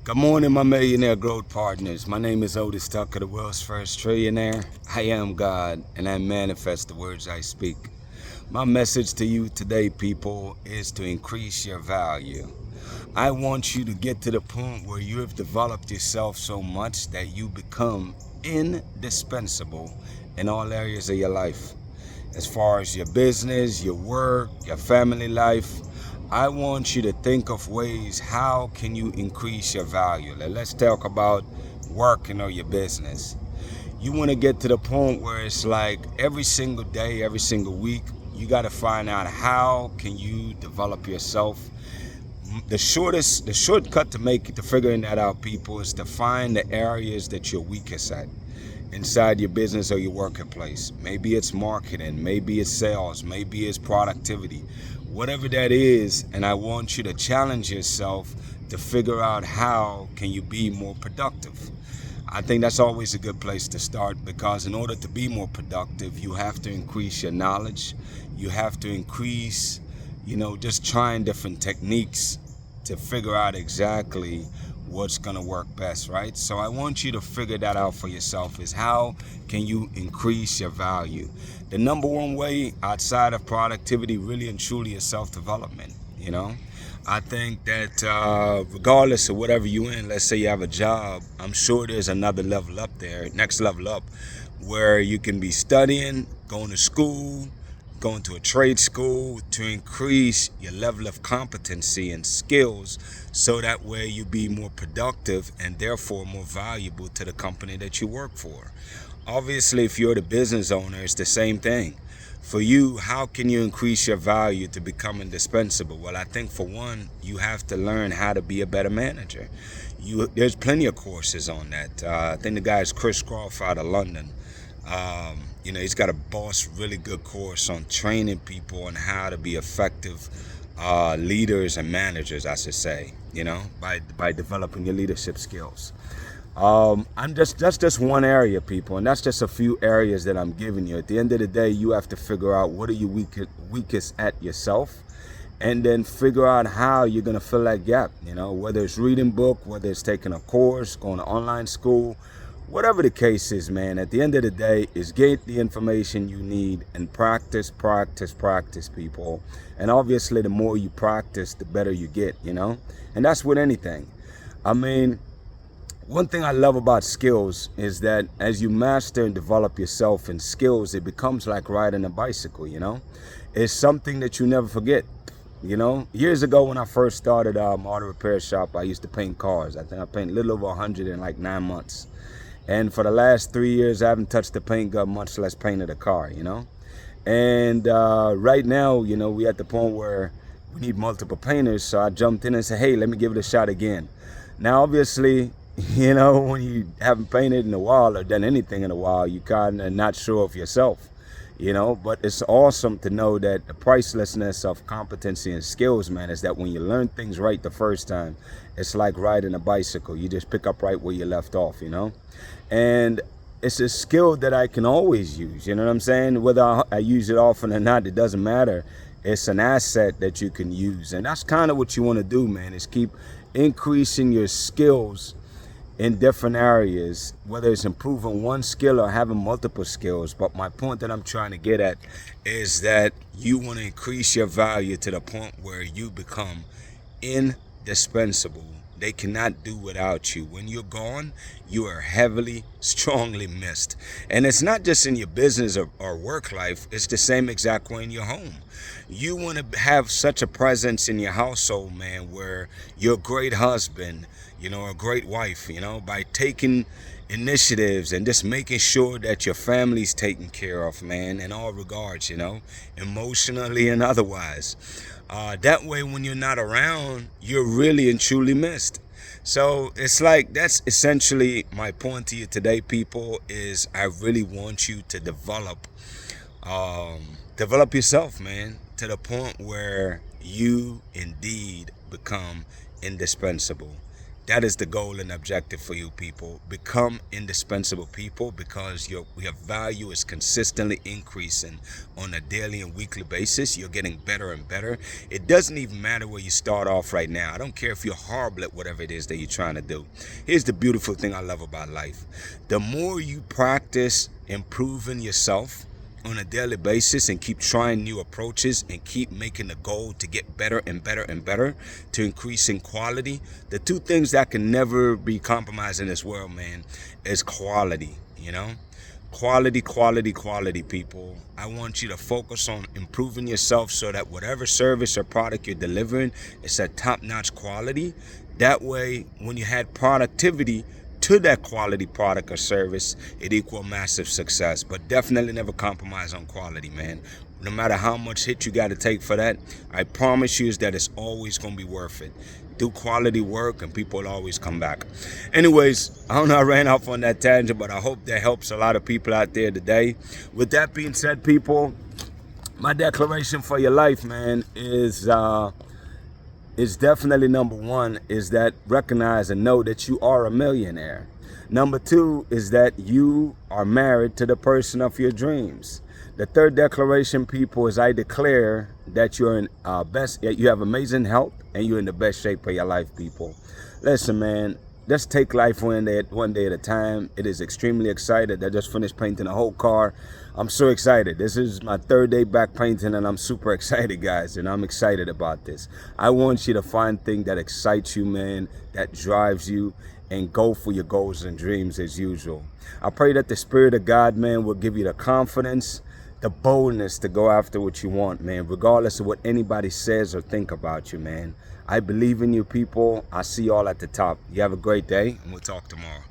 Good morning, my millionaire growth partners. My name is Otis Tucker, the world's first trillionaire. I am God, and I manifest the words I speak. My message to you today, people, is to increase your value. I want you to get to the point where you have developed yourself so much that you become indispensable in all areas of your life. As far as your business, your work, your family life, I want you to think of ways how can you increase your value. Let's talk about working or your business. You want to get to the point where it's like every single day, every single week, you got to find out how can you develop yourself. The shortcut to figuring that out, people, is to find the areas that you're weakest at inside your business or your working place. Maybe it's marketing, maybe it's sales, maybe it's productivity, whatever that is. And I want you to challenge yourself to figure out how can you be more productive. I think that's always a good place to start, because in order to be more productive, you have to increase your knowledge. You have to increase, just trying different techniques to figure out exactly what's going to work best, right? So I want you to figure that out for yourself, is how can you increase your value? The number one way outside of productivity really and truly is self-development. I think that regardless of whatever you're in, let's say you have a job, I'm sure there's another level up there, next level up, where you can be studying, going to school, going to a trade school to increase your level of competency and skills, so that way you be more productive and therefore more valuable to the company that you work for. Obviously, if you're the business owner, it's the same thing. For you, how can you increase your value to become indispensable? Well, I think for one, you have to learn how to be a better manager. There's plenty of courses on that. I think the guy is Chris Croft out of London. He's got a boss really good course on training people on how to be effective leaders and managers, I should say, by developing your leadership skills. That's just one area, people, and that's just a few areas that I'm giving you. At the end of the day, you have to figure out what are you weakest at yourself, and then figure out how you're gonna fill that gap. Whether it's reading book, whether it's taking a course, going to online school, whatever the case is, man. At the end of the day, is get the information you need and practice, people. And obviously, the more you practice, the better you get. And that's with anything. I mean, one thing I love about skills is that as you master and develop yourself in skills, it becomes like riding a bicycle. It's something that you never forget. Years ago when I first started auto repair shop, I used to paint cars. I think I painted a little over 100 in like 9 months. And for the last 3 years, I haven't touched the paint gun, much less painted a car, And right now, we at the point where we need multiple painters. So I jumped in and said, hey, let me give it a shot again. Now, obviously, when you haven't painted in a while or done anything in a while, you kind of not sure of yourself, But it's awesome to know that the pricelessness of competency and skills, man, is that when you learn things right the first time, it's like riding a bicycle. You just pick up right where you left off, And it's a skill that I can always use, you know what I'm saying? Whether I use it often or not, it doesn't matter. It's an asset that you can use. And that's kind of what you want to do, man, is keep increasing your skills in different areas, whether it's improving one skill or having multiple skills. But my point that I'm trying to get at is that you want to increase your value to the point where you become indispensable. They cannot do without you. When you're gone, you are heavily, strongly missed. And it's not just in your business or work life. It's the same exact way in your home. You want to have such a presence in your household, man, where you're a great husband, a great wife, by taking initiatives and just making sure that your family's taken care of, man, in all regards, emotionally and otherwise. That way, when you're not around, you're really and truly missed. So it's like, that's essentially my point to you today, people, is I really want you to develop yourself, man, to the point where you indeed become indispensable. That is the goal and objective for you people. Become indispensable people, because your value is consistently increasing on a daily and weekly basis. You're getting better and better. It doesn't even matter where you start off right now. I don't care if you're horrible at whatever it is that you're trying to do. Here's the beautiful thing I love about life. The more you practice improving yourself on a daily basis and keep trying new approaches and keep making the goal to get better and better and better, to increase in quality, the two things that can never be compromised in this world, man, is quality. Quality, people. I want you to focus on improving yourself so that whatever service or product you're delivering is at top-notch quality. That way, when you had productivity to that quality product or service, it equal massive success. But definitely never compromise on quality, man. No matter how much hit you got to take for that, I promise you is that it's always going to be worth it. Do quality work and people will always come back. Anyways, I don't know, I ran off on that tangent, but I hope that helps a lot of people out there today. With that being said, people, my declaration for your life, man, is definitely number one, is that recognize and know that you are a millionaire. Number two is that you are married to the person of your dreams. The third declaration, people, is I declare that you're in you have amazing health and you're in the best shape of your life, people. Listen, man, just take life one day at a time. It is extremely excited. I just finished painting a whole car. I'm so excited. This is my third day back painting and I'm super excited, guys, and I'm excited about this. I want you to find things that excites you, man, that drives you, and go for your goals and dreams as usual. I pray that the Spirit of God, man, will give you the confidence, the boldness to go after what you want, man, regardless of what anybody says or think about you, man. I believe in you, people. I see you all at the top. You have a great day, and we'll talk tomorrow.